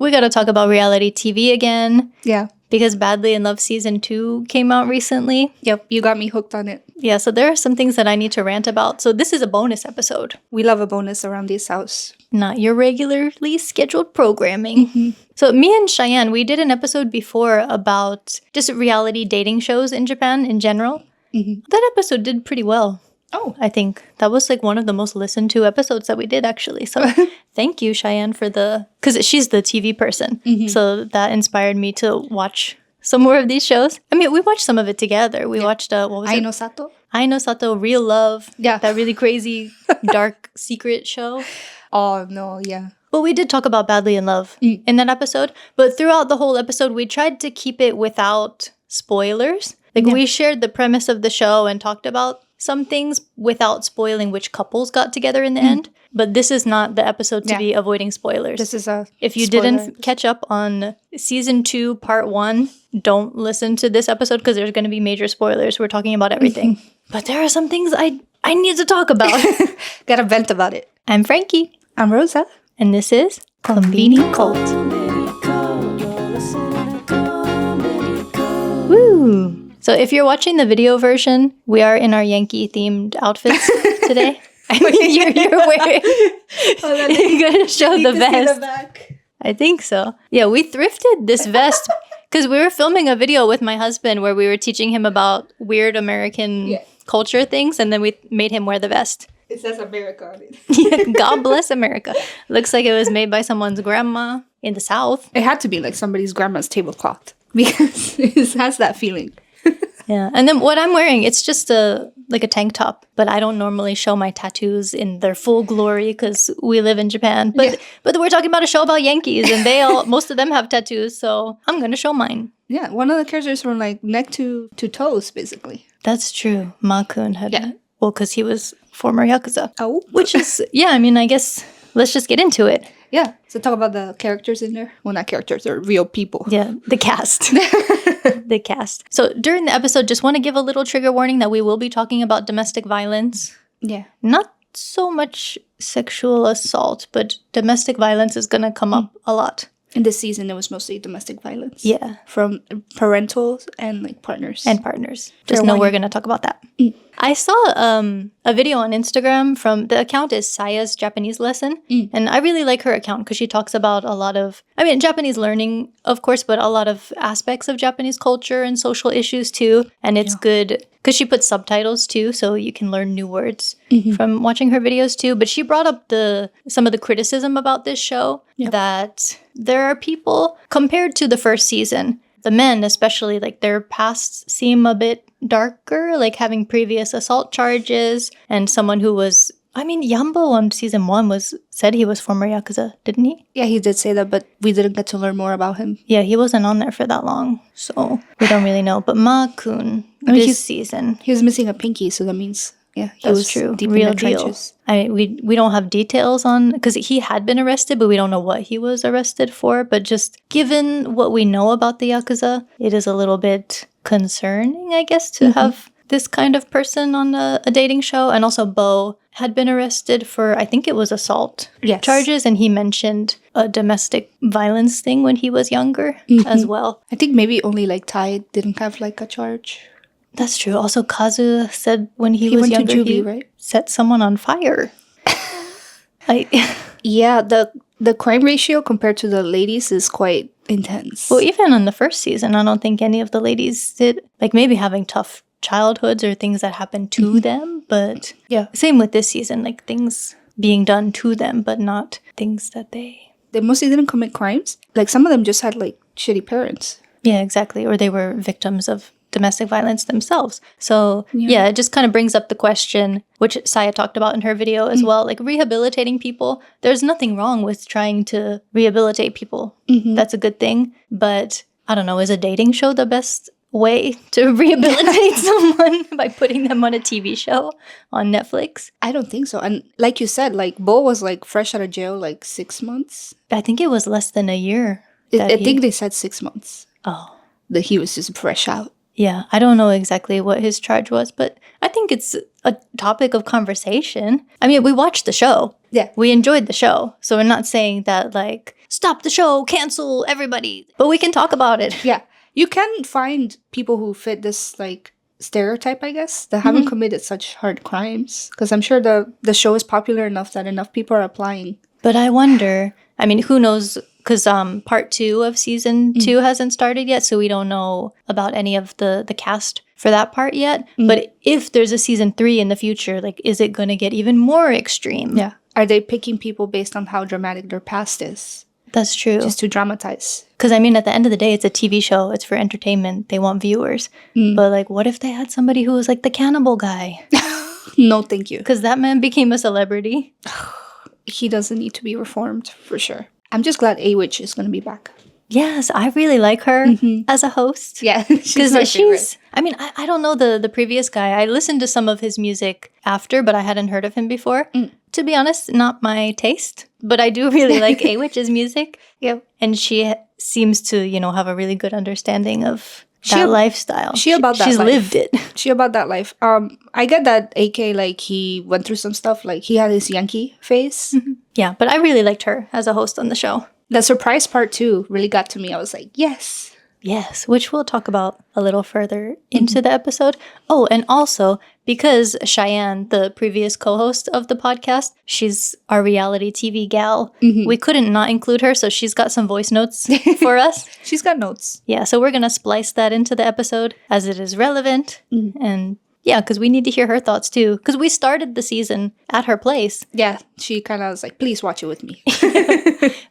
we got to talk about reality TV again. Yeah. Because Badly in Love Season 2 came out recently. Yep, you got me hooked on it. Yeah, so there are some things that I need to rant about. So this is a bonus episode. We love a bonus around this house. Not your regularly scheduled programming. Mm-hmm. So me and Cheyenne, we did an episode before about just reality dating shows in Japan in general. Mm-hmm. That episode did pretty well. Oh. I think that was like one of the most listened to episodes that we did, actually. So thank you, Cheyenne, for because she's the TV person. Mm-hmm. So that inspired me to watch some more of these shows. I mean, we watched some of it together. We watched, what was it? Aino Sato. Aino Sato, Real Love. Yeah. That really crazy, dark, secret show. Oh, no, yeah. But we did talk about Badly in Love in that episode. But throughout the whole episode, we tried to keep it without spoilers. Like, we shared the premise of the show and talked about some things without spoiling which couples got together in the end. But this is not the episode to be avoiding spoilers. This is a If you didn't catch up on Season 2, Part 1, don't listen to this episode because there's going to be major spoilers. We're talking about everything. But there are some things I need to talk about. Gotta vent about it. I'm Frankie. I'm Rosa. And this is Conbini Cult. Woo! So if you're watching the video version, we are in our Yankee-themed outfits today. I mean, you're wearing... You're going to show the vest. I think so. Yeah, we thrifted this vest because we were filming a video with my husband where we were teaching him about weird American culture things, and then we made him wear the vest. It says America on it. God bless America. Looks like it was made by someone's grandma in the South. It had to be like somebody's grandma's tablecloth because it has that feeling. Yeah. And then what I'm wearing, it's just a tank top, but I don't normally show my tattoos in their full glory because we live in Japan. But we're talking about a show about Yankees, and most of them have tattoos, so I'm going to show mine. Yeah, one of the characters from like neck to toes, basically. That's true. Ma-kun had well, because he was former Yakuza. Oh. Which is, I mean, I guess let's just get into it. Yeah. So talk about the characters in there. Well, not characters, they're real people. Yeah, the cast. The cast. So during the episode, just want to give a little trigger warning that we will be talking about domestic violence. Yeah. Not so much sexual assault, but domestic violence is going to come up a lot. In this season, it was mostly domestic violence. Yeah. From parentals and like partners. And partners. Just know we're going to talk about that. I saw a video on Instagram from, the account is Saya's Japanese Lesson. And I really like her account because she talks about a lot of, Japanese learning, of course, but a lot of aspects of Japanese culture and social issues too. And it's good because she puts subtitles too, so you can learn new words from watching her videos too. But she brought up some of the criticism about this show, that there are people, compared to the first season, the men especially, like their pasts seem a bit darker, like having previous assault charges, and someone who was, Yambo on season 1 said he was former Yakuza, didn't he? Yeah, he did say that, but we didn't get to learn more about him. Yeah, he wasn't on there for that long, so we don't really know. But Ma-kun, this season, he was missing a pinky, so that means, he was true. Deep Real in the trenches. Deal. We don't have details on, because he had been arrested, but we don't know what he was arrested for. But just given what we know about the Yakuza, it is a little bit concerning, I guess, to have this kind of person on a dating show. And also Bo had been arrested for, I think it was assault charges, and he mentioned a domestic violence thing when he was younger as well. I think maybe only like Tai didn't have like a charge. That's true. Also, Kazu said when he was went younger, to juvie, he right? set someone on fire. Yeah, the crime ratio compared to the ladies is quite intense. Well, even on the first season, I don't think any of the ladies did. Like maybe having tough childhoods or things that happened to them, but same with this season, like things being done to them, but not things that they mostly didn't commit crimes. Like some of them just had like shitty parents. Yeah, exactly. Or they were victims of domestic violence themselves. So it just kind of brings up the question, which Saya talked about in her video as well, like rehabilitating people. There's nothing wrong with trying to rehabilitate people. That's a good thing. But I don't know, is a dating show the best way to rehabilitate someone by putting them on a TV show on Netflix? I don't think so. And like you said, like Bo was like fresh out of jail like 6 months. I think it was less than a year. I think they said 6 months. Oh. That he was just fresh out. Yeah, I don't know exactly what his charge was, but I think it's a topic of conversation. We watched the show. Yeah. We enjoyed the show. So we're not saying that, like, stop the show, cancel everybody. But we can talk about it. Yeah. You can find people who fit this, like, stereotype, I guess, that haven't committed such hard crimes. Because I'm sure the show is popular enough that enough people are applying. But I wonder, I mean, who knows? Because part 2 of season 2 hasn't started yet, so we don't know about any of the cast for that part yet. But if there's a season 3 in the future, like, is it going to get even more extreme? Yeah. Are they picking people based on how dramatic their past is? That's true. Just to dramatize. Because, I mean, at the end of the day, it's a TV show. It's for entertainment. They want viewers. But, like, what if they had somebody who was, like, the cannibal guy? No, thank you. Because that man became a celebrity. He doesn't need to be reformed, for sure. I'm just glad A-Witch is going to be back. Yes, I really like her as a host. Yeah, she's my favorite. I mean, I don't know the previous guy. I listened to some of his music after, but I hadn't heard of him before. To be honest, not my taste. But I do really like A-Witch's music. Yeah. And she seems to, have a really good understanding of that lifestyle. She's lived it. She about that life. I get that AK, like, he went through some stuff. Like, he had his Yankee face. Yeah, but I really liked her as a host on the show. The surprise part, too, really got to me. I was like, yes. Yes, which we'll talk about a little further into the episode. Oh, and also, because Cheyenne, the previous co-host of the podcast, she's our reality TV gal, we couldn't not include her, so she's got some voice notes for us. She's got notes. Yeah, so we're going to splice that into the episode as it is relevant. And yeah, because we need to hear her thoughts too. Because we started the season at her place. Yeah, she kind of was like, please watch it with me.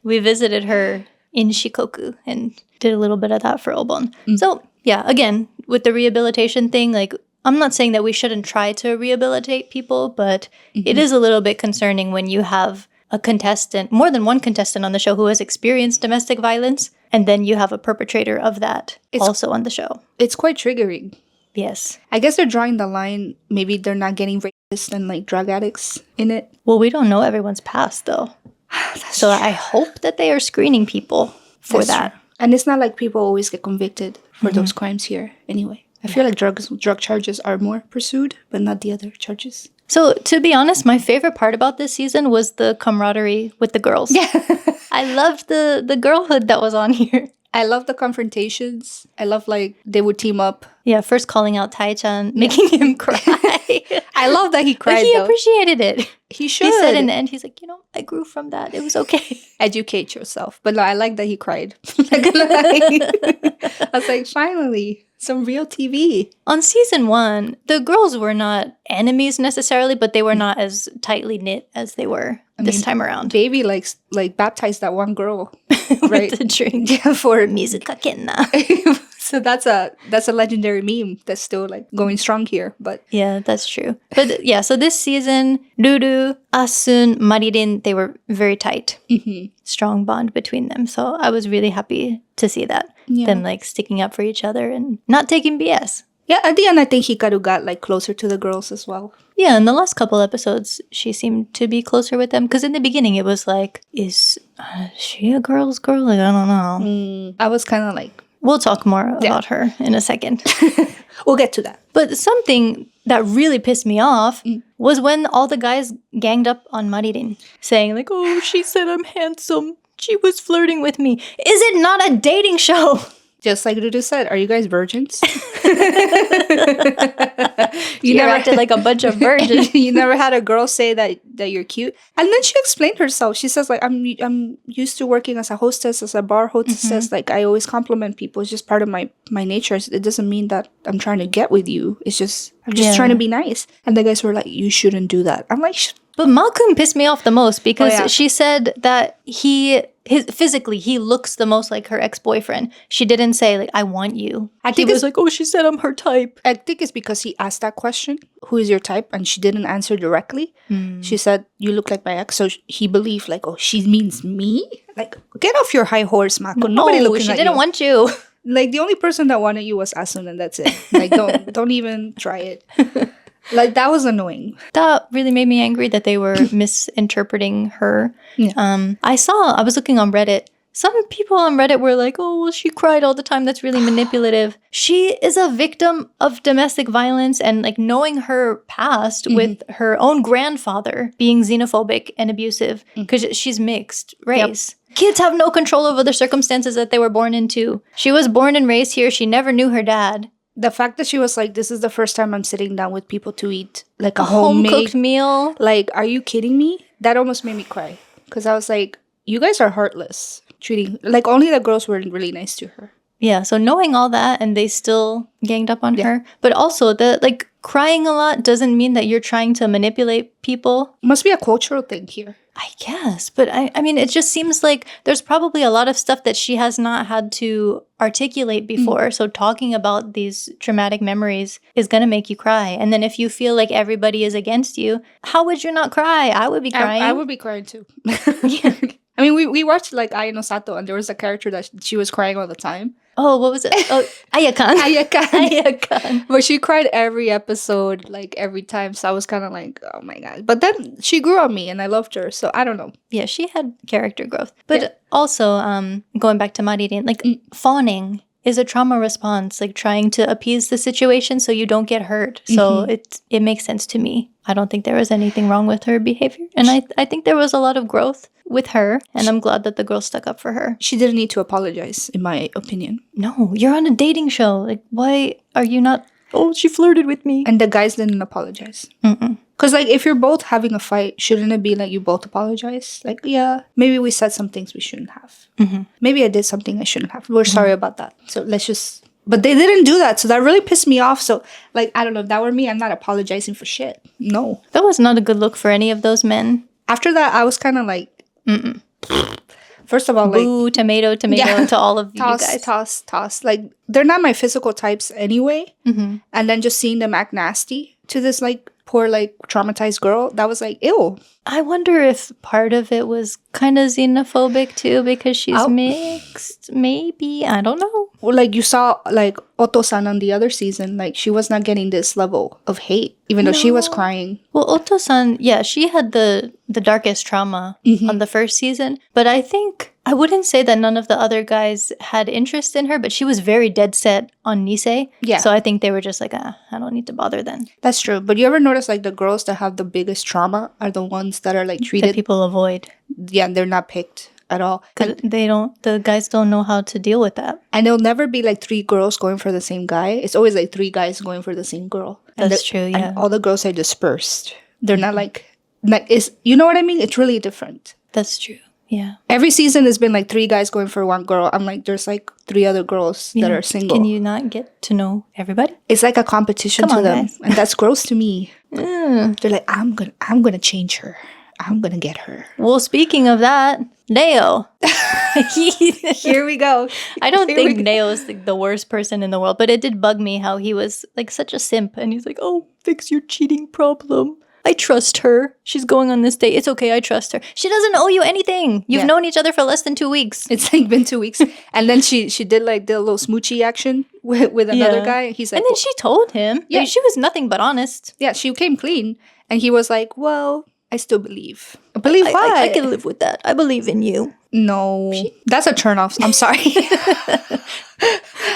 We visited her in Shikoku and did a little bit of that for Obon. So yeah, again, with the rehabilitation thing, like, I'm not saying that we shouldn't try to rehabilitate people, but it is a little bit concerning when you have a contestant, more than one contestant on the show who has experienced domestic violence, and then you have a perpetrator of that also on the show. It's quite triggering. Yes. I guess they're drawing the line. Maybe they're not getting rapists and, like, drug addicts in it. Well, we don't know everyone's past, though. So I hope that they are screening people for that. True. And it's not like people always get convicted for those crimes here anyway. I feel like drug charges are more pursued, but not the other charges. So, to be honest, my favorite part about this season was the camaraderie with the girls. Yeah. I loved the girlhood that was on here. I love the confrontations. I love, like, they would team up. Yeah, first calling out Tai-chan, making him cry. I love that he cried, but he appreciated it. He should. He said in the end, he's like, I grew from that. It was okay. Educate yourself. But no, I like that he cried. I was like, finally, some real TV. On season 1, the girls were not enemies necessarily, but they were not as tightly knit as they were this time around. Baby like baptized that one girl, right? With the drink. Yeah, for Mizuka Kenna. So that's a legendary meme that's still, like, going strong here. But yeah, that's true. But yeah, so this season, Ruru, Assun, Maririn, they were very tight. Strong bond between them. So I was really happy to see that. Yeah. Them, like, sticking up for each other and not taking BS. Yeah, at the end, I think Hikaru got, like, closer to the girls as well. Yeah, in the last couple episodes, she seemed to be closer with them. Because in the beginning, it was like, is she a girl's girl? Like, I don't know. I was kind of like... We'll talk more about her in a second. We'll get to that. But something that really pissed me off was when all the guys ganged up on Maririn, saying, like, oh, she said I'm handsome. She was flirting with me. Is it not a dating show? Just like Ruru said, are you guys virgins? You never acted like a bunch of virgins. You never had a girl say that you're cute. And then she explained herself. She says, like, I'm used to working as a hostess, as a bar hostess. Like, I always compliment people. It's just part of my nature. It doesn't mean that I'm trying to get with you. It's just, I'm just trying to be nice. And the guys were like, you shouldn't do that. I'm like, but Malcolm pissed me off the most because she said that physically he looks the most like her ex-boyfriend. She didn't say, like, I want you. I think it's like, oh, she said I'm her type. I think it's because he asked that question, who is your type? And she didn't answer directly. She said, you look like my ex. So he believed, like, oh, she means me? Like, get off your high horse, Mako. Nobody looking at you. She didn't want you. Like, the only person that wanted you was Assun, and that's it. Like, don't even try it. Like, that was annoying. That really made me angry that they were misinterpreting her. Yeah. I was looking on Reddit. Some people on Reddit were like, oh, well, she cried all the time. That's really manipulative. She is a victim of domestic violence, and, like, knowing her past with her own grandfather being xenophobic and abusive because she's mixed race. Kids have no control over the circumstances that they were born into. She was born and raised here. She never knew her dad. The fact that she was like, this is the first time I'm sitting down with people to eat like a home-cooked meal. Like, are you kidding me? That almost made me cry. Because I was like, you guys are heartless. Treating, like, only the girls were really nice to her. Yeah, so knowing all that and they still ganged up on her. But also, crying a lot doesn't mean that you're trying to manipulate people. Must be a cultural thing here. I guess. But I mean, it just seems like there's probably a lot of stuff that she has not had to articulate before. So talking about these traumatic memories is going to make you cry. And then if you feel like everybody is against you, how would you not cry? I would be crying. I would be crying too. Yeah. I mean, we watched like Ai no Sato, and there was a character that she was crying all the time. Oh, what was it? Oh, Ayakan. Ayakan. But she cried every episode, like every time. So I was kind of like, oh my God. But then she grew on me and I loved her. So I don't know. Yeah, she had character growth. But also, going back to Maririn, like fawning is a trauma response, like trying to appease the situation so you don't get hurt. So it makes sense to me. I don't think there was anything wrong with her behavior. And I think there was a lot of growth with her. And I'm glad that the girl stuck up for her. She didn't need to apologize, in my opinion. No, you're on a dating show. Like, why are you not... Oh, she flirted with me. And the guys didn't apologize. Because, like, if you're both having a fight, shouldn't it be like you both apologize? Like, yeah, maybe we said some things we shouldn't have. Maybe I did something I shouldn't have. We're sorry about that. So let's just... But they didn't do that. So that really pissed me off. So, like, I don't know. If that were me, I'm not apologizing for shit. No. That was not a good look for any of those men. After that, I was kind of like... First of all, like... Boo, tomato to all of you guys. Toss. Like, they're not my physical types anyway. And then just seeing them act nasty to this, like, poor, like, traumatized girl, that was like, ew. I wonder if part of it was kind of xenophobic too because she's mixed. Maybe. I don't know. Well, like, you saw, like, Oto-san on the other season, like, she was not getting this level of hate, even though she was crying. Well, Oto-san, yeah, she had the darkest trauma on the first season. But I think, I wouldn't say that none of the other guys had interest in her, but she was very dead set on Nisei. Yeah. So I think they were just like, I don't need to bother then. That's true. But you ever notice, like, the girls that have the biggest trauma are the ones that are, like, treated... That people avoid. Yeah, they're not picked at all. Because the guys don't know how to deal with that. And there'll never be like 3 girls going for the same guy. It's always like 3 guys going for the same girl. That's true, yeah. And all the girls are dispersed. They're not like it's, you know what I mean? It's really different. That's true, yeah. Every season has been like 3 guys going for 1 girl. I'm like, there's like 3 other girls that are single. Can you not get to know everybody? It's like a competition to them. Guys. And that's gross to me. They're like, I'm gonna change her. I'm gonna get her. Well, speaking of that, Neo. Here we go. I don't think Neo's the worst person in the world, but it did bug me how he was like such a simp. And he's like, oh, fix your cheating problem. I trust her. She's going on this date. It's okay. I trust her. She doesn't owe you anything. You've known each other for less than 2 weeks. It's like been 2 weeks. And then she did like the little smoochy action with another guy. He's like, and then she told him. Yeah. Like, she was nothing but honest. Yeah, she came clean. And he was like, well... I still believe. Believe what? I can live with that. I believe in you. No. That's a turnoff. I'm sorry.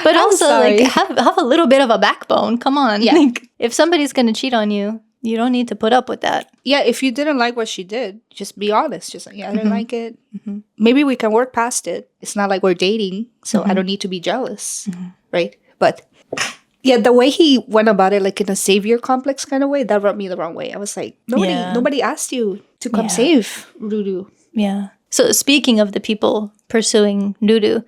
But also, like, have a little bit of a backbone. Come on. Yeah. Like, if somebody's going to cheat on you, you don't need to put up with that. Yeah, if you didn't like what she did, just be honest. Just like, yeah, I didn't like it. Maybe we can work past it. It's not like we're dating, so I don't need to be jealous. Right? But... yeah, the way he went about it, like in a savior complex kind of way, that rubbed me the wrong way. I was like, nobody asked you to come save Ruru. Yeah. So speaking of the people pursuing Ruru,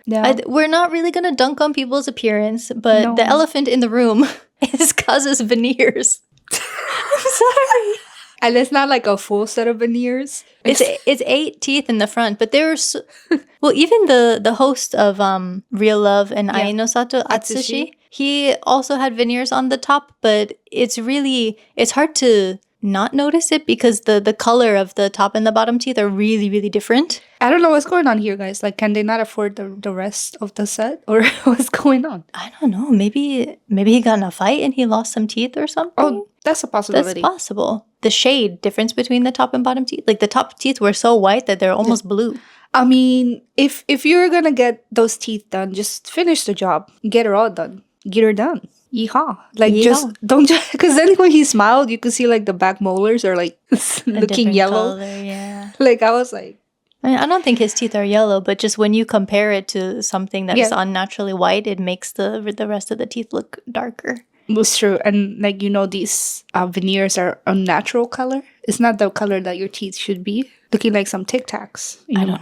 we're not really going to dunk on people's appearance, but the elephant in the room is Kazu's veneers. I'm sorry. And it's not like a full set of veneers. It's 8 teeth in the front, but there's well, even the host of Real Love and Ai no Sato, Atsushi, he also had veneers on the top, but it's hard to not notice it because the color of the top and the bottom teeth are really, really different. I don't know what's going on here, guys. Like, can they not afford the rest of the set? Or what's going on? I don't know. Maybe he got in a fight and he lost some teeth or something. Oh, that's a possibility. That's possible. The shade difference between the top and bottom teeth. Like, the top teeth were so white that they're almost blue. I mean, if you're gonna get those teeth done, just finish the job. Get her all done. Get her done. Yeehaw. Like, just don't just... Because then when he smiled, you could see, like, the back molars are, like, looking yellow. Color, yeah. Like, I was like, I mean, I don't think his teeth are yellow, but just when you compare it to something that is unnaturally white, it makes the rest of the teeth look darker. It's true. And like, these veneers are unnatural color. It's not the color that your teeth should be. Looking like some Tic Tacs. I don't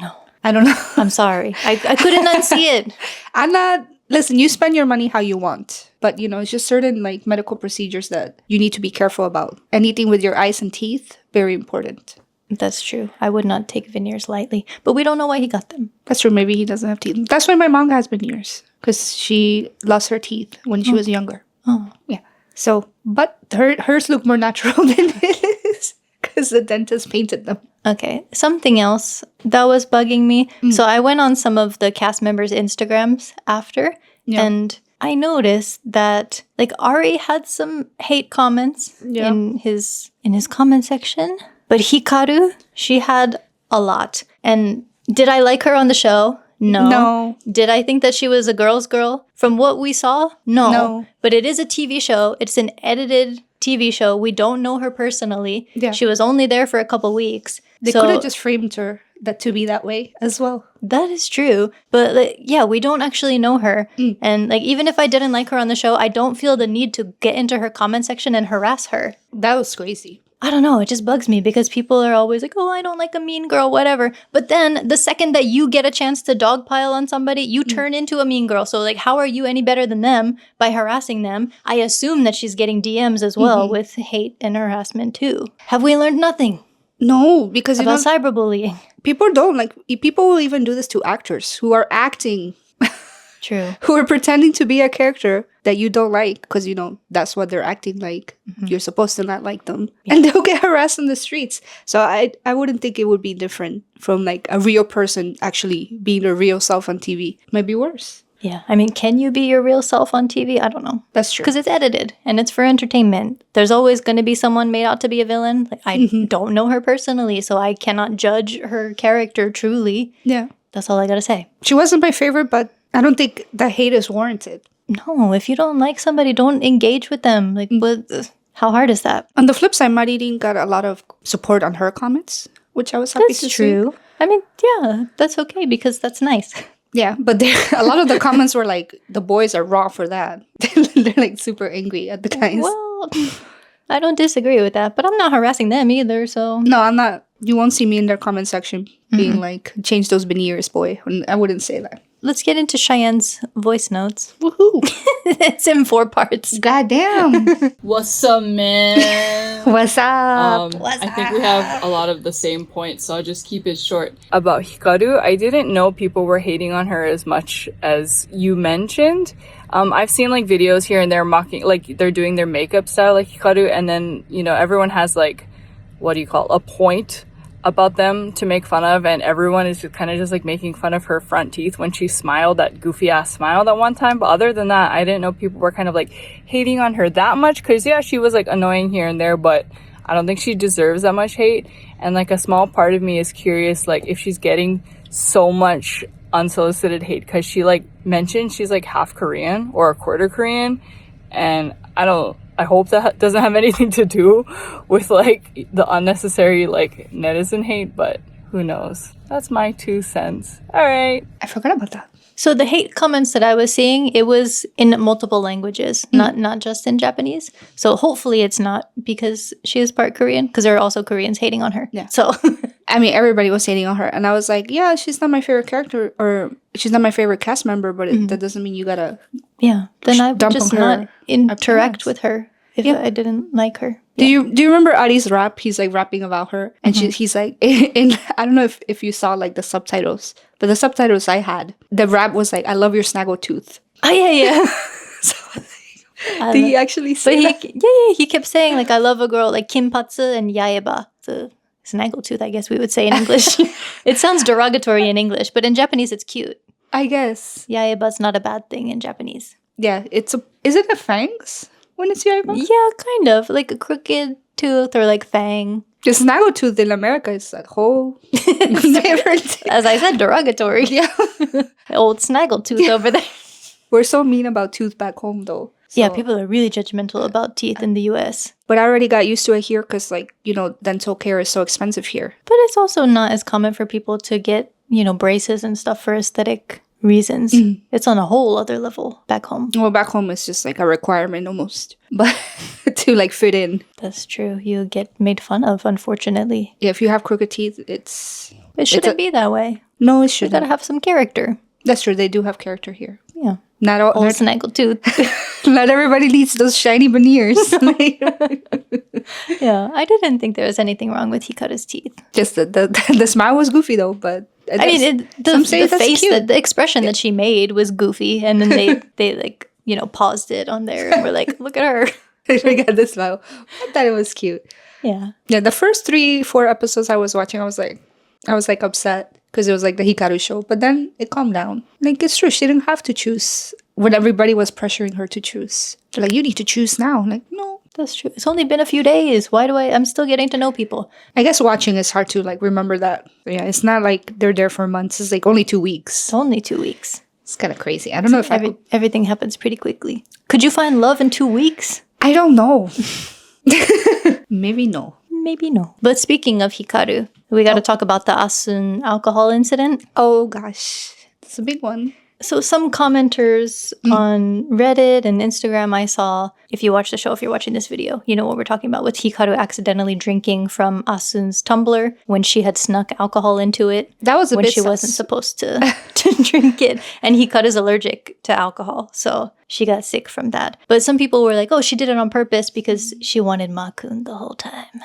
know. I'm sorry. I couldn't unsee it. I'm not... Listen, you spend your money how you want. But, it's just certain like medical procedures that you need to be careful about. Anything with your eyes and teeth, very important. That's true. I would not take veneers lightly. But we don't know why he got them. That's true. Maybe he doesn't have teeth. That's why my mom has veneers. Because she lost her teeth when she was younger. Oh. Yeah. So, but hers look more natural than his. Because the dentist painted them. Okay. Something else that was bugging me. So I went on some of the cast members' Instagrams after. Yeah. And I noticed that like Ari had some hate comments in his comment section. But Hikaru, she had a lot. And did I like her on the show? No. Did I think that she was a girl's girl? From what we saw? No. But it is a TV show. It's an edited TV show. We don't know her personally. Yeah. She was only there for a couple weeks. They could have just framed her to be that way as well. That is true. But like, yeah, we don't actually know her. And like, even if I didn't like her on the show, I don't feel the need to get into her comment section and harass her. That was crazy. I don't know. It just bugs me because people are always like, oh, I don't like a mean girl, whatever. But then the second that you get a chance to dogpile on somebody, you turn into a mean girl. So like, how are you any better than them by harassing them? I assume that she's getting DMs as well with hate and harassment too. Have we learned nothing? No, because about cyberbullying. People don't like. People will even do this to actors who are acting. True. Who are pretending to be a character that you don't like because, that's what they're acting like. You're supposed to not like them. Yeah. And they'll get harassed in the streets. So I wouldn't think it would be different from like a real person actually being their real self on TV. Might be worse. Yeah. I mean, can you be your real self on TV? I don't know. That's true. Because it's edited and it's for entertainment. There's always going to be someone made out to be a villain. Like, I don't know her personally, so I cannot judge her character truly. Yeah. That's all I got to say. She wasn't my favorite, but I don't think the hate is warranted. No, if you don't like somebody, don't engage with them. Like, how hard is that? On the flip side, Maririn got a lot of support on her comments, which I was happy to see. That's true. I mean, yeah, that's okay because that's nice. Yeah, but a lot of the comments were like, the boys are raw for that. They're like super angry at the guys. Well, I don't disagree with that, but I'm not harassing them either, so... No, I'm not. You won't see me in their comment section being like, change those veneers, boy. I wouldn't say that. Let's get into Cheyenne's voice notes. Woohoo! It's in 4 parts. Goddamn! What's up, man? What's up? I think we have a lot of the same points, so I'll just keep it short. About Hikaru, I didn't know people were hating on her as much as you mentioned. I've seen like videos here and there mocking, like they're doing their makeup style like Hikaru, and then, everyone has like, a point about them to make fun of, and everyone is kind of just like making fun of her front teeth when she smiled, that goofy ass smile that one time. But other than that, I didn't know people were kind of like hating on her that much, because yeah, she was like annoying here and there, but I don't think she deserves that much hate. And like a small part of me is curious, like if she's getting so much unsolicited hate because she like mentioned she's like half Korean or a quarter Korean, and I hope that doesn't have anything to do with, like, the unnecessary, like, netizen hate, but who knows? That's my 2 cents. All right. I forgot about that. So the hate comments that I was seeing, it was in multiple languages, not just in Japanese. So hopefully it's not because she is part Korean, because there are also Koreans hating on her. Yeah. So... I mean, everybody was hating on her. And I was like, yeah, she's not my favorite character, or she's not my favorite cast member, but that doesn't mean you gotta... Yeah, then I would just not interact with her if I didn't like her. Do you remember Ari's rap? He's like rapping about her, and he's like, I don't know if you saw like the subtitles, but the subtitles I had, the rap was like, "I love your snaggle tooth." Oh yeah. So, did he actually say that? He kept saying like, "I love a girl like kimpatsu and yaeba." The snaggletooth, I guess we would say in English. It sounds derogatory in English, but in Japanese it's cute. I guess. Yaeba's not a bad thing in Japanese. Yeah, is it a fangs when it's yaeba? Yeah, kind of. Like a crooked tooth or like fang. The snaggletooth in America is a whole different thing. As I said, derogatory. Yeah. Old snaggletooth over there. We're so mean about tooth back home though. Yeah, people are really judgmental about teeth in the US. But I already got used to it here because, like, dental care is so expensive here. But it's also not as common for people to get, braces and stuff for aesthetic reasons. It's on a whole other level back home. Well, back home it's just like a requirement almost. But to like fit in. That's true. You get made fun of, unfortunately. Yeah, if you have crooked teeth, it shouldn't be that way. No, it shouldn't. You gotta have some character. That's true. They do have character here. Yeah. Not all snaggle tooth. Not everybody needs those shiny veneers. Yeah, I didn't think there was anything wrong with Hikaru's teeth. Just the smile was goofy though, but the face, the expression that she made was goofy, and then they like paused it on there and were like, look at her. I got the smile. I thought it was cute. Yeah. Yeah. The first 3-4 episodes I was watching, I was like upset because it was like the Hikaru show, but then it calmed down. Like, it's true, she didn't have to choose when everybody was pressuring her to choose. They're like, you need to choose now. I'm like, no. That's true. It's only been a few days. I'm still getting to know people. I guess watching is hard to like remember that. Yeah, it's not like they're there for months. It's like only 2 weeks. It's only 2 weeks. It's kind of crazy. I don't know if everything happens pretty quickly. Could you find love in 2 weeks? I don't know. Maybe no. Maybe no. But speaking of Hikaru, we got to talk about the Assun alcohol incident. Oh gosh, it's a big one. So some commenters on Reddit and Instagram I saw, if you watch the show, if you're watching this video, you know what we're talking about with Hikaru accidentally drinking from Assun's tumbler when she had snuck alcohol into it. That was a when bit she sus. Wasn't supposed to drink it. And Hikaru's allergic to alcohol, so she got sick from that. But some people were like, oh, she did it on purpose because she wanted Makun the whole time.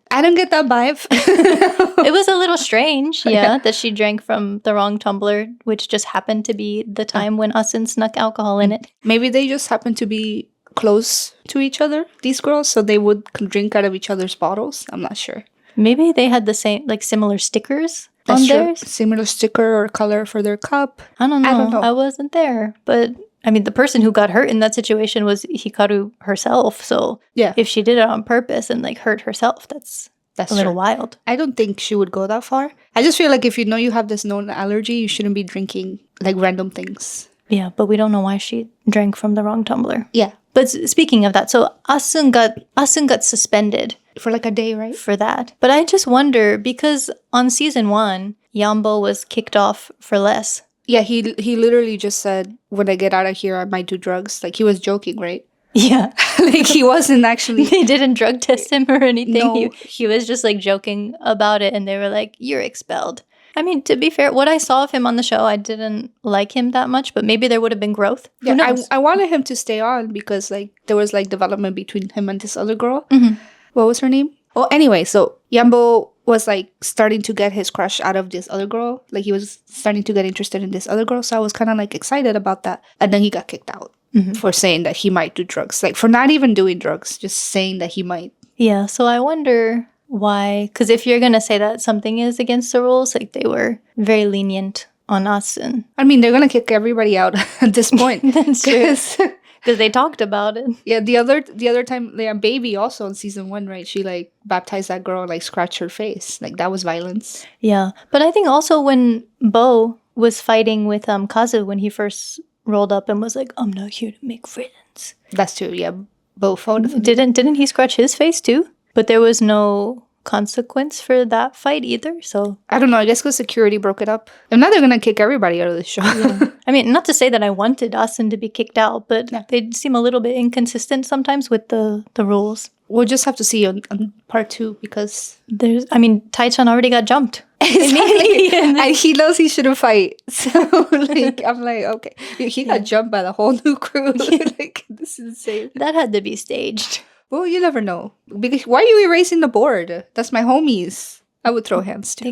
I don't get that vibe. It was a little strange, that she drank from the wrong tumbler, which just happened to be the time when Assun snuck alcohol in it. Maybe they just happened to be close to each other, these girls, so they would drink out of each other's bottles. I'm not sure. Maybe they had the same, similar stickers on theirs. Similar sticker or color for their cup. I don't know. I wasn't there, but... I mean, the person who got hurt in that situation was Hikaru herself. So if she did it on purpose and hurt herself, that's a little wild. I don't think she would go that far. I just feel like if you have this known allergy, you shouldn't be drinking random things. Yeah, but we don't know why she drank from the wrong tumbler. Yeah. But speaking of that, so Assun got suspended. For a day, right? For that. But I just wonder, because on season 1, Yambo was kicked off for less. Yeah, he literally just said, when I get out of here, I might do drugs. He was joking, right? Yeah. He wasn't actually... They didn't drug test him or anything. No. He was just, joking about it, and they were like, you're expelled. I mean, to be fair, what I saw of him on the show, I didn't like him that much, but maybe there would have been growth. Who knows? I wanted him to stay on because, there was, development between him and this other girl. Mm-hmm. What was her name? Well, anyway, so Yambo was starting to get his crush out of this other girl. He was starting to get interested in this other girl. So I was kind of excited about that. And then he got kicked out for saying that he might do drugs. For not even doing drugs, just saying that he might. Yeah. So I wonder why. Because if you're going to say that something is against the rules, they were very lenient on Assun. I mean, they're going to kick everybody out at this point. That's true. Because they talked about it. Yeah, the other time, Baby also in season 1, right? She baptized that girl and scratched her face. That was violence. Yeah, but I think also when Bo was fighting with Kazu when he first rolled up and was like, "I'm not here to make friends." That's true. Yeah, Bo fought. Didn't he scratch his face too? But there was no consequence for that fight either. So I don't know. I guess because security broke it up. If not, they're gonna kick everybody out of the show. Yeah. I mean, not to say that I wanted Assun to be kicked out, but they seem a little bit inconsistent sometimes with the rules. We'll just have to see on part 2 because Tai-chan already got jumped. Exactly. And he knows he shouldn't fight. So I'm okay. He got jumped by the whole new crew. This is insane. That had to be staged. Well, you never know. Because why are you erasing the board? That's my homies. I would throw hands too.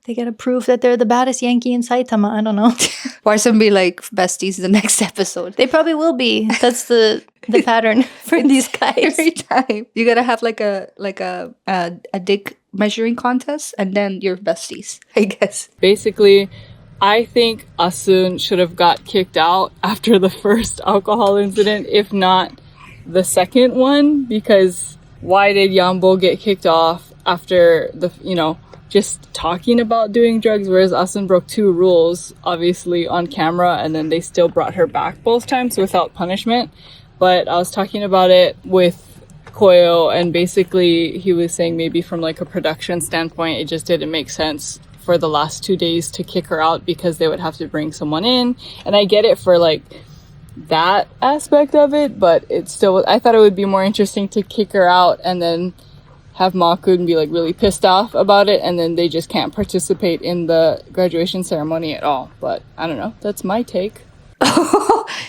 They gotta prove that they're the baddest Yankee in Saitama. I don't know. Why some be besties the next episode? They probably will be. That's the pattern for these guys. Every time you gotta have a dick measuring contest, and then you're besties, I guess. Basically, I think Assun should have got kicked out after the first alcohol incident, if not the second one, because why did Yambo get kicked off after just talking about doing drugs, whereas Assun broke 2 rules, obviously on camera, and then they still brought her back both times without punishment. But I was talking about it with Koyo, and basically he was saying maybe from like a production standpoint, it just didn't make sense for the last 2 days to kick her out because they would have to bring someone in. And I get it for like that aspect of it, but it's still, I thought it would be more interesting to kick her out and then have Makun be like really pissed off about it, and then they just can't participate in the graduation ceremony at all. But I don't know, that's my take.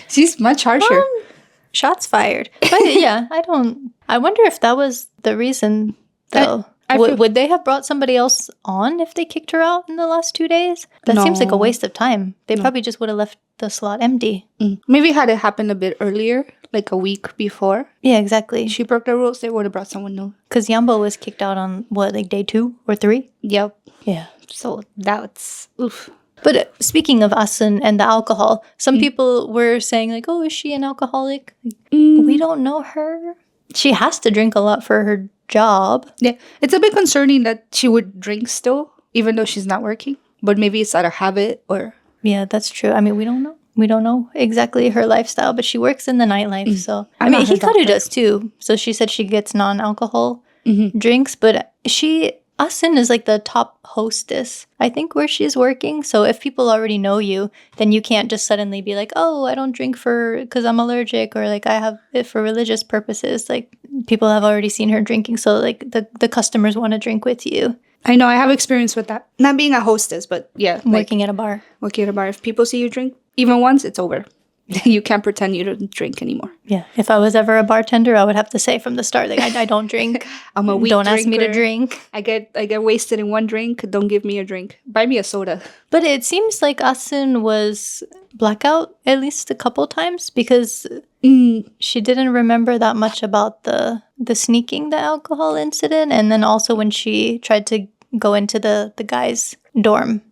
She's much harsher. Shots fired. But yeah, I wonder if that was the reason though. Would they have brought somebody else on if they kicked her out in the last 2 days? That seems like a waste of time. They probably just would have left the slot empty. Maybe had it happened a bit earlier, like a week before. Yeah, exactly. She broke the rules, they would have brought someone new. Because Yambo was kicked out on, what, like day 2 or 3? Yep. Yeah. So that's, oof. But speaking of Assun and the alcohol, some people were saying like, oh, is she an alcoholic? We don't know her. She has to drink a lot for her job. Yeah, it's a bit concerning that she would drink still, even though she's not working. But maybe it's out of habit or... Yeah, that's true. I mean, we don't know. We don't know exactly her lifestyle, but she works in the nightlife, so... I mean, Hikaru does too. So she said she gets non-alcohol drinks, but Assun is like the top hostess, I think, where she's working. So if people already know you, then you can't just suddenly be like, oh, I don't drink because I'm allergic, or like I have it for religious purposes. Like people have already seen her drinking, so like the customers want to drink with you. I know, I have experience with that. Not being a hostess, but yeah. Working at a bar. Working at a bar. If people see you drink, even once, it's over. You can't pretend you don't drink anymore. Yeah. If I was ever a bartender, I would have to say from the start, like, I don't drink. I'm a weak Don't drinker. ask me to drink. I get wasted in one drink. Don't give me a drink. Buy me a soda. But it seems like Assun was blackout at least a couple times because she didn't remember that much about the sneaking the alcohol incident. And then also when she tried to go into the guy's dorm.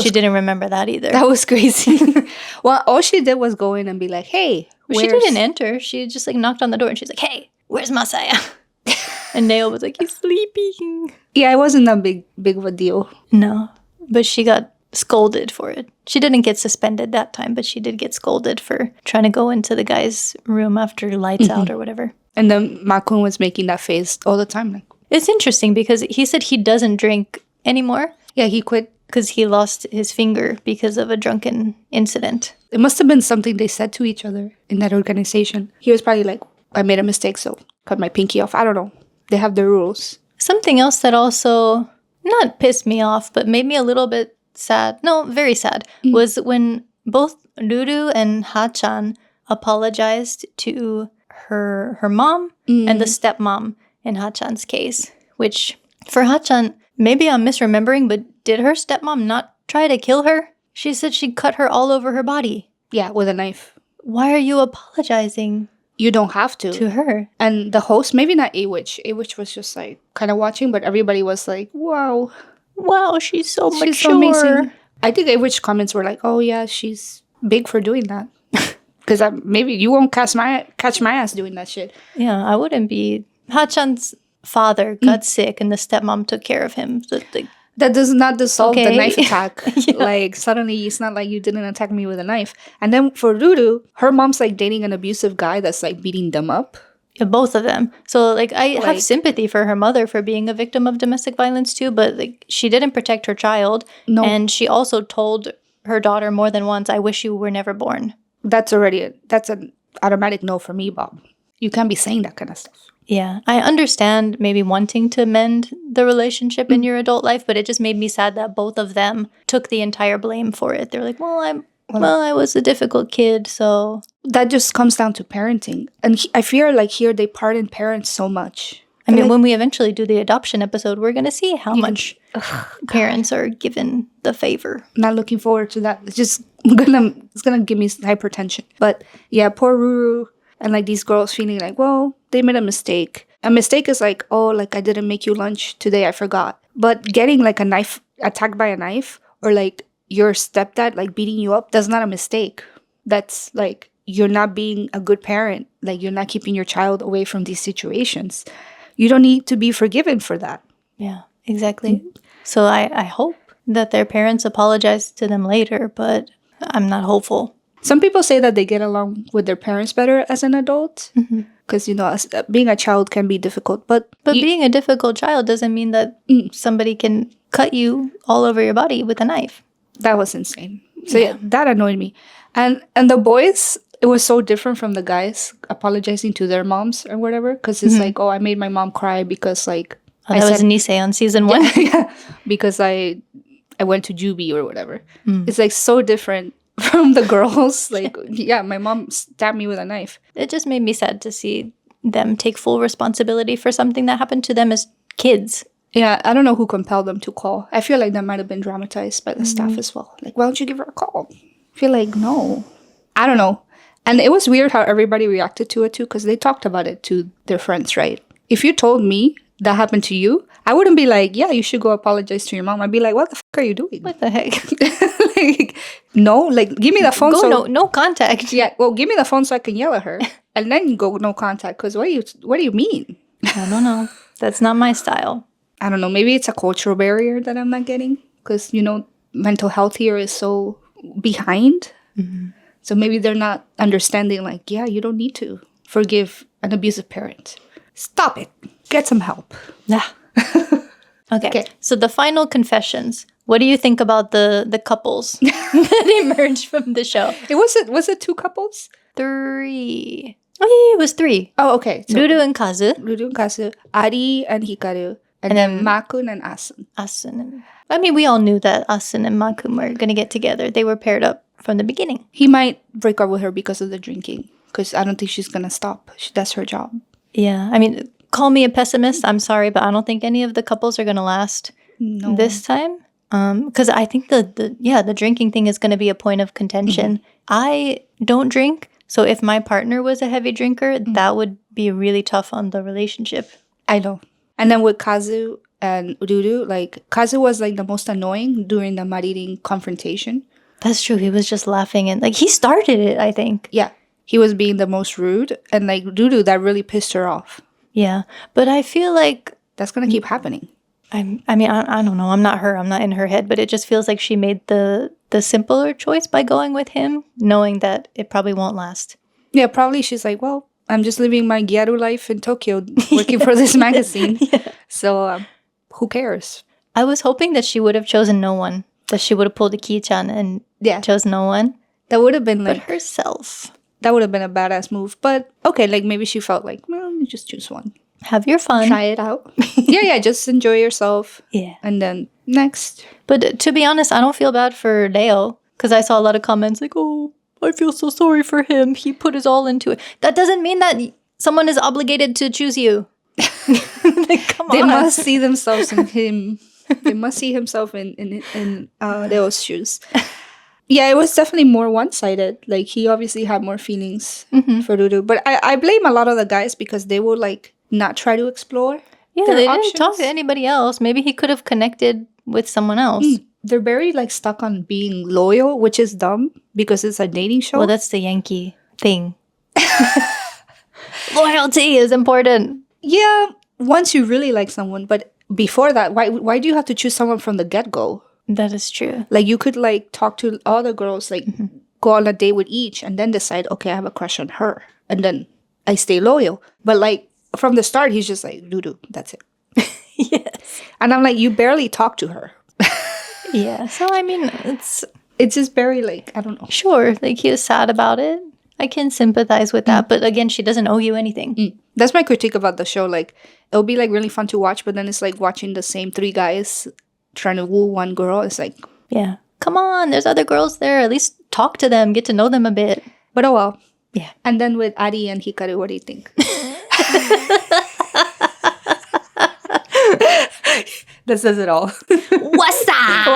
She didn't remember that either. That was crazy. Well, all she did was go in and be like, hey, she didn't enter. She just like knocked on the door and she's like, hey, where's Masaya? And Nail was like, he's sleeping. Yeah, it wasn't that big of a deal. No, but she got scolded for it. She didn't get suspended that time, but she did get scolded for trying to go into the guy's room after lights out or whatever. And then Makun was making that face all the time. Like, it's interesting because he said he doesn't drink anymore. Yeah, he quit. Because he lost his finger because of a drunken incident. It must have been something they said to each other in that organization. He was probably like, I made a mistake, so cut my pinky off. I don't know. They have their rules. Something else that also not pissed me off, but made me a little bit sad. No, very sad. Was when both Ruru and Ha-chan apologized to her mom and the stepmom in Ha-chan's case. Which, for Ha-chan, maybe I'm misremembering, but did her stepmom not try to kill her? She said she cut her all over her body. Yeah, with a knife. Why are you apologizing? You don't have to. To her. And the host, maybe not A-Witch. A-Witch was just like kind of watching, but everybody was like, wow. Wow, she's so mature. She's so amazing. I think A-Witch comments were like, oh yeah, she's big for doing that. Because maybe you won't catch my ass doing that shit. Yeah, I wouldn't be. Ha-chan's father got sick and the stepmom took care of him. So that does not dissolve the knife attack. Yeah. Like, suddenly it's not like you didn't attack me with a knife. And then for Ruru, her mom's like dating an abusive guy that's like beating them up. Yeah, both of them. So like I have sympathy for her mother for being a victim of domestic violence too, but like she didn't protect her child. No. And she also told her daughter more than once, I wish you were never born. That's an automatic no for me, Bob. You can't be saying that kind of stuff. Yeah, I understand maybe wanting to mend the relationship in your adult life, but it just made me sad that both of them took the entire blame for it. They're like, I was a difficult kid, so... That just comes down to parenting. And I feel like here they pardon parents so much. I mean, when we eventually do the adoption episode, we're going to see how much parents are given the favor. Not looking forward to that. It's gonna give me hypertension. But yeah, poor Ruru. And like these girls feeling like, well, they made a mistake. A mistake is like, oh, like I didn't make you lunch today, I forgot. But getting like a knife, attacked by a knife, or like your stepdad like beating you up, that's not a mistake. That's like, you're not being a good parent. Like you're not keeping your child away from these situations. You don't need to be forgiven for that. Yeah, exactly. So I hope that their parents apologize to them later, but I'm not hopeful. Some people say that they get along with their parents better as an adult. Because, being a child can be difficult. But being a difficult child doesn't mean that somebody can cut you all over your body with a knife. That was insane. So yeah, that annoyed me. And the boys, it was so different from the guys apologizing to their moms or whatever. Because it's like, oh, I made my mom cry because like... Oh, that was Nisei on season 1? Yeah, because I went to juvie or whatever. It's like so different from the girls. Like, yeah, my mom stabbed me with a knife. It just made me sad to see them take full responsibility for something that happened to them as kids. Yeah, I don't know who compelled them to call. I feel like that might have been dramatized by the staff as well. Like, why don't you give her a call? I feel like, no. I don't know. And it was weird how everybody reacted to it too, because they talked about it to their friends, right? If you told me that happened to you, I wouldn't be like, yeah, you should go apologize to your mom. I'd be like, what the fuck are you doing? What the heck? Like, no, like, give me the phone. No contact. Yeah, well, give me the phone so I can yell at her. And then go no contact, because what do you mean? I don't know. That's not my style. I don't know. Maybe it's a cultural barrier that I'm not getting, because, mental health here is so behind. So maybe they're not understanding, like, yeah, you don't need to forgive an abusive parent. Stop it. Get some help. Yeah. Okay. So the final confessions. What do you think about the couples that emerged from the show? Was it 2 couples? 3. Oh, yeah, it was 3. Oh, okay. So, Ruru and Kazu. Ari and Hikaru. And then Makun and Assun. Assun. I mean, we all knew that Assun and Makun were going to get together. They were paired up from the beginning. He might break up with her because of the drinking. Because I don't think she's going to stop. That's her job. Yeah. I mean, call me a pessimist. I'm sorry, but I don't think any of the couples are going to last this time. Because I think the drinking thing is going to be a point of contention. I don't drink. So if my partner was a heavy drinker, that would be really tough on the relationship. I know. And then with Kazu and Ruru, like, Kazu was, like, the most annoying during the Maririn confrontation. That's true. He was just laughing. And, like, he started it, I think. Yeah. He was being the most rude. And, like, Ruru, that really pissed her off. Yeah. But I feel like... That's going to keep happening. I don't know. I'm not her. I'm not in her head. But it just feels like she made the simpler choice by going with him, knowing that it probably won't last. Yeah, probably she's like, well, I'm just living my gyaru life in Tokyo, working for this magazine. So, who cares? I was hoping that she would have chosen no one. That she would have pulled a Ki-chan and chose no one. That would have been like... But herself. That would have been a badass move. But, okay, like, maybe she felt like, well, let me just choose one. Have your fun. Try it out. Yeah, just enjoy yourself. Yeah. And then, next. But to be honest, I don't feel bad for Leo. Because I saw a lot of comments like, oh, I feel so sorry for him. He put his all into it. That doesn't mean that someone is obligated to choose you. Like, come on. They must see themselves in him. They must see himself in Leo's shoes. Yeah, it was definitely more one-sided. Like, he obviously had more feelings for Ruru. But I blame a lot of the guys because they would, like, not try to explore. Yeah, they didn't talk to anybody else. Maybe he could have connected with someone else. They're very, like, stuck on being loyal, which is dumb because it's a dating show. Well, that's the Yankee thing. Loyalty is important. Yeah, once you really like someone. But before that, why do you have to choose someone from the get-go? That is true. Like, you could, like, talk to all the girls, like, go on a date with each and then decide, okay, I have a crush on her. And then I stay loyal. But, like, from the start, he's just like, Ruru, that's it. Yes. And I'm like, you barely talk to her. Yeah. So, I mean, it's just very, like, I don't know. Sure. Like, he was sad about it. I can sympathize with that. But again, she doesn't owe you anything. That's my critique about the show. Like, it'll be, like, really fun to watch. But then it's like watching the same 3 guys trying to woo one girl. It's like, yeah, come on, there's other girls there. At least talk to them, get to know them a bit. But oh well. Yeah. And then with Ari and Hikaru, what do you think? That says it all. What's up?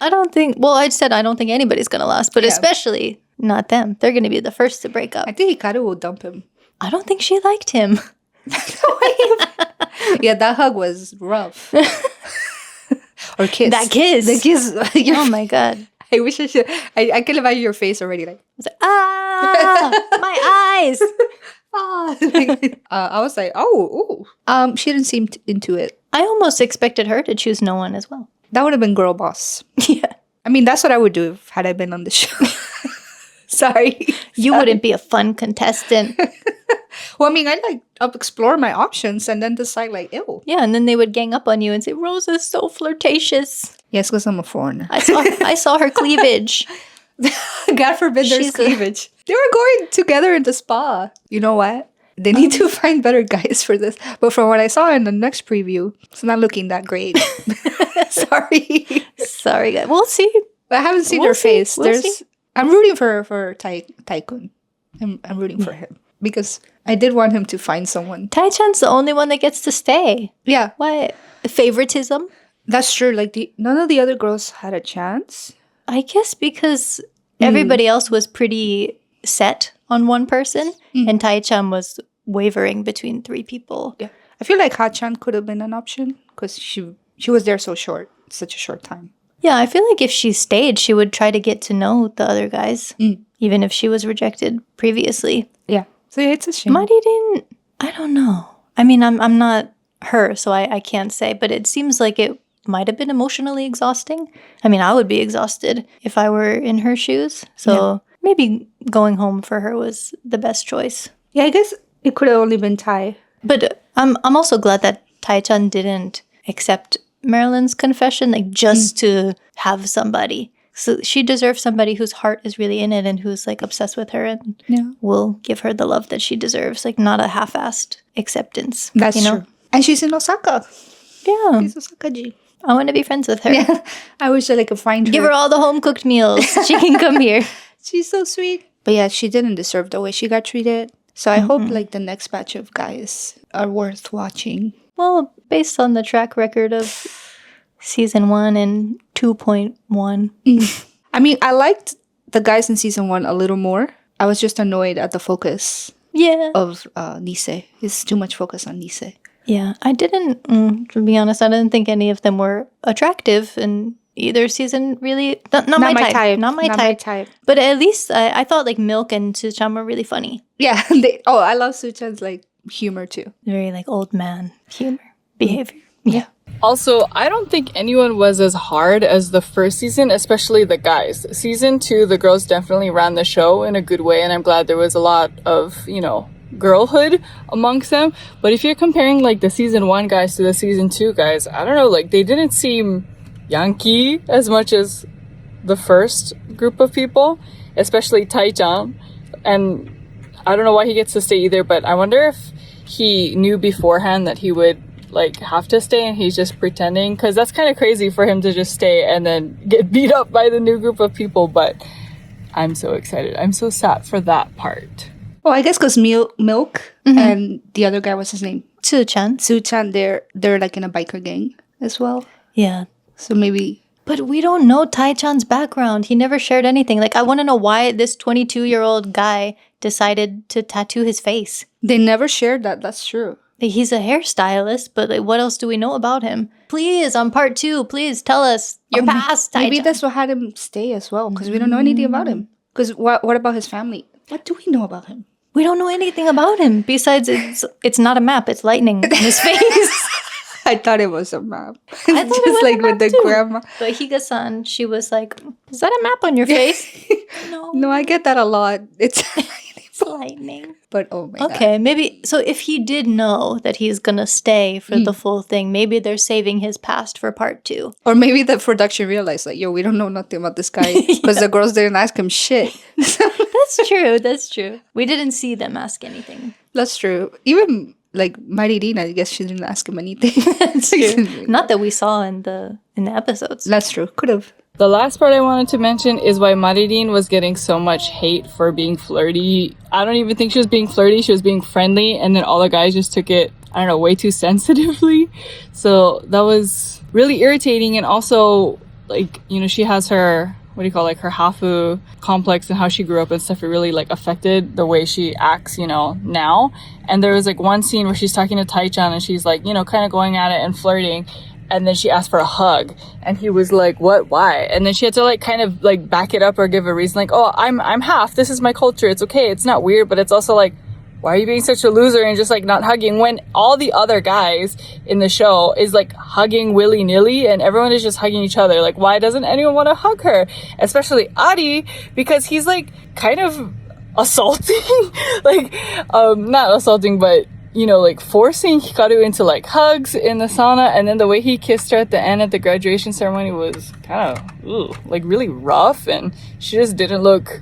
I don't think, well, I said I don't think anybody's going to last, but especially not them. They're going to be the first to break up. I think Hikaru will dump him. I don't think she liked him. Yeah, that hug was rough. Or kiss. That kiss. The kiss. Oh my God. I wish I should. I can imagine your face already. Like, my eyes. I was like, oh, ooh. She didn't seem into it. I almost expected her to choose no one as well. That would have been girl boss. Yeah. I mean, that's what I would do if had I been on the show. Sorry. You wouldn't be a fun contestant. Well, I mean, I'll explore my options and then decide like, ew. Yeah, and then they would gang up on you and say, Rosa's so flirtatious. Yes, because I'm a foreigner. I saw her cleavage. God forbid there's cleavage. They were going together in the spa. You know what? They need to find better guys for this. But from what I saw in the next preview, it's not looking that great. Sorry, guys. We'll see. I haven't seen her face. We'll see. I'm rooting for Taikun. I'm rooting for him because I did want him to find someone. Tai-chan's the only one that gets to stay. Yeah. What? Favoritism? That's true. Like none of the other girls had a chance. I guess because everybody else was pretty set on one person, and Tai-chan was wavering between 3 people. Yeah. I feel like Ha-chan could have been an option because she was there such a short time. Yeah, I feel like if she stayed, she would try to get to know the other guys, even if she was rejected previously. Yeah. So it's a shame. Maririn, I don't know. I mean, I'm not her, so I can't say, but it seems like it might have been emotionally exhausting. I mean, I would be exhausted if I were in her shoes. So maybe going home for her was the best choice. Yeah, I guess it could have only been Tai. But I'm also glad that Tai-chan didn't accept Marilyn's confession, like just to have somebody. So she deserves somebody whose heart is really in it and who's like obsessed with her and will give her the love that she deserves, like not a half-assed acceptance. That's true. And she's in Osaka. Yeah. She's Osaka-ji. I want to be friends with her. Yeah. I wish I could find her. Give her all the home-cooked meals. She can come here. She's so sweet. But yeah, she didn't deserve the way she got treated. So I hope like the next batch of guys are worth watching. Well, based on the track record of season 1 and 2.1. I mean, I liked the guys in season 1 a little more. I was just annoyed at the focus of Nisei. It's too much focus on Nisei. Yeah, I didn't, to be honest, I didn't think any of them were attractive in either season, really. Not my type. Not my type. But at least I thought like Milk and Suchan were really funny. Yeah. I love Suchan's like humor too. Very like old man humor, behavior. Yeah. Also, I don't think anyone was as hard as the first season, especially the guys. Season 2, the girls definitely ran the show in a good way, and I'm glad there was a lot of, girlhood amongst them. But if you're comparing like the season 1 guys to the season 2 guys, I don't know, like they didn't seem Yankee as much as the first group of people, especially Tai-chan. And I don't know why he gets to stay either, but I wonder if he knew beforehand that he would like have to stay and he's just pretending, because that's kind of crazy for him to just stay and then get beat up by the new group of people. But I'm so excited. I'm so sad for that part. Well, I guess because Milk and the other guy, what's his name? Suchan, they're like in a biker gang as well. Yeah. So maybe. But we don't know Tai-chan's background. He never shared anything. Like, I want to know why this 22-year-old guy decided to tattoo his face. They never shared that. That's true. He's a hairstylist, but like, what else do we know about him? Please, on part 2, please tell us your past, Tai-chan. Maybe that's what had him stay as well, because we don't know anything about him. Because what about his family? What do we know about him? We don't know anything about him. Besides, it's not a map. It's lightning in his face. I thought it was a map. I thought just it was like a with map the too. grandma. But Higa-san, she was like, is that a map on your face? No, I get that a lot. It's lightning. But oh my god. Okay, maybe. So if he did know that he's going to stay for the full thing, maybe they're saving his past for part 2. Or maybe the production realized, like, yo, we don't know nothing about this guy. Because the girls didn't ask him shit. That's true. We didn't see them ask anything. That's true. Even like Maririn, I guess she didn't ask him anything. That's true. Not that we saw in the episodes. That's true. Could have. The last part I wanted to mention is why Maririn was getting so much hate for being flirty. I don't even think she was being flirty. She was being friendly. And then all the guys just took it, I don't know, way too sensitively. So that was really irritating. And also, like, you know, she has her, what do you call it, like her hafu complex and how she grew up and stuff. It really like affected the way she acts, you know, now. And there was like one scene where she's talking to Tai-chan and she's like, you know, kind of going at it and flirting. And then she asked for a hug and he was like, what, why? And then she had to like kind of like back it up or give a reason like, oh, I'm half, this is my culture, it's okay, it's not weird, but it's also like, why are you being such a loser and just like not hugging when all the other guys in the show is like hugging willy-nilly and everyone is just hugging each other? Like, why doesn't anyone want to hug her? Especially Ari, because he's like kind of assaulting, like, not assaulting, but you know, like forcing Hikaru into like hugs in the sauna, and then the way he kissed her at the end at the graduation ceremony was kind of like really rough, and she just didn't look,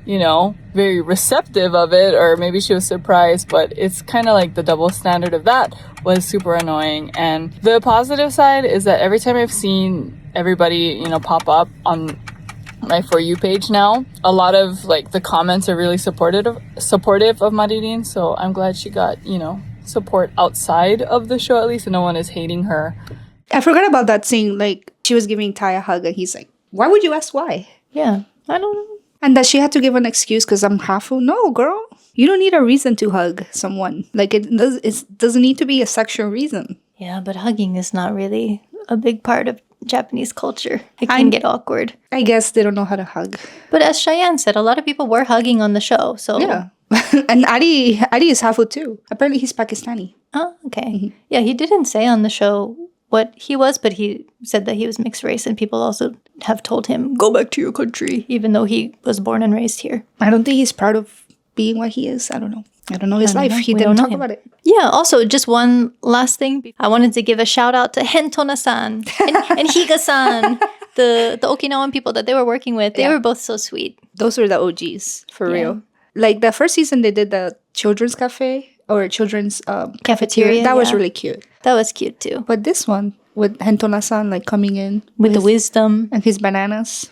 you know, very receptive of it, or maybe she was surprised, but it's kind of like the double standard of that was super annoying. And the positive side is that every time I've seen everybody, you know, pop up on my For You page now, a lot of like the comments are really supportive of Maririn, so I'm glad she got, you know, support outside of the show at least, and no one is hating her. I forgot about that scene, like she was giving Ty a hug and he's like, why would you ask why? Yeah, I don't know. And that she had to give an excuse because I'm hafu. No, girl. You don't need a reason to hug someone. Like, it doesn't need to be a sexual reason. Yeah, but hugging is not really a big part of Japanese culture. It can get awkward. I guess they don't know how to hug. But as Cheyenne said, a lot of people were hugging on the show, so... Yeah. And Adi is hafu too. Apparently he's Pakistani. Oh, okay. Yeah, he didn't say on the show what he was, but he said that he was mixed race, and people also have told him, go back to your country, even though he was born and raised here. I don't think he's proud of being what he is. I don't know. I don't know his life. He didn't talk about it. Yeah, also, just one last thing. I wanted to give a shout out to Hentona-san and Higa-san, the Okinawan people that they were working with. They were both so sweet. Those were the OGs, for real. Like, the first season, they did the children's cafe or children's cafeteria. That was really cute. That was cute, too. But this one, with Hentona-san, like, coming in. With the wisdom. And his bananas.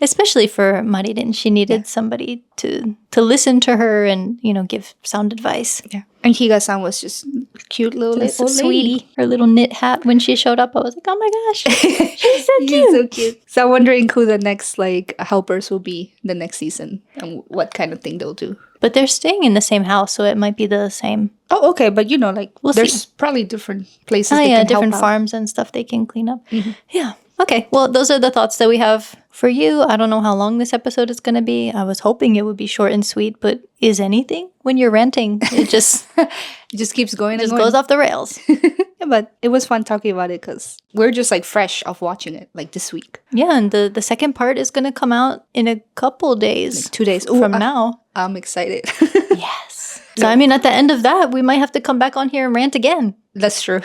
Especially for Maririn. She needed somebody to listen to her and, you know, give sound advice. Yeah. And Higa-san was just cute little old sweetie. lady. Her little knit hat when she showed up, I was like, oh my gosh, she's so cute. She's so cute. So I'm wondering who the next, like, helpers will be the next season and what kind of thing they'll do. But they're staying in the same house, so it might be the same. Oh, okay. But, you know, like, there's see. Probably different places they can different help farms and stuff they can clean up. Mm-hmm. Yeah. Okay, well, those are the thoughts that we have for you. I don't know how long this episode is going to be. I was hoping it would be short and sweet, but is anything when you're ranting? It just it just keeps going. It just goes off the rails. Yeah, but it was fun talking about it because we're just like fresh off watching it like this week. Yeah, and the second part is going to come out in a couple days. Like 2 days from now. I'm excited. Yes. So, I mean, at the end of that, we might have to come back on here and rant again. That's true.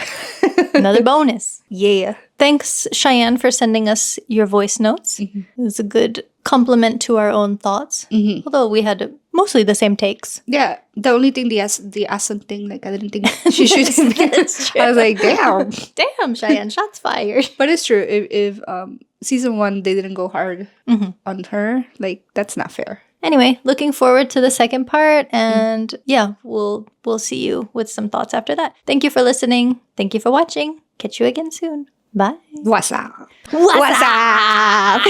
Another bonus. Yeah. Thanks, Cheyenne, for sending us your voice notes. Mm-hmm. It was a good compliment to our own thoughts. Mm-hmm. Although we had mostly the same takes. Yeah. The only thing, the Assun thing, like, I didn't think she should have been. I was like, damn. Damn, Cheyenne, shots fired. But it's true. If season 1, they didn't go hard on her, like, that's not fair. Anyway, looking forward to the second part, and yeah, we'll see you with some thoughts after that. Thank you for listening. Thank you for watching. Catch you again soon. Bye. What's up? What's up?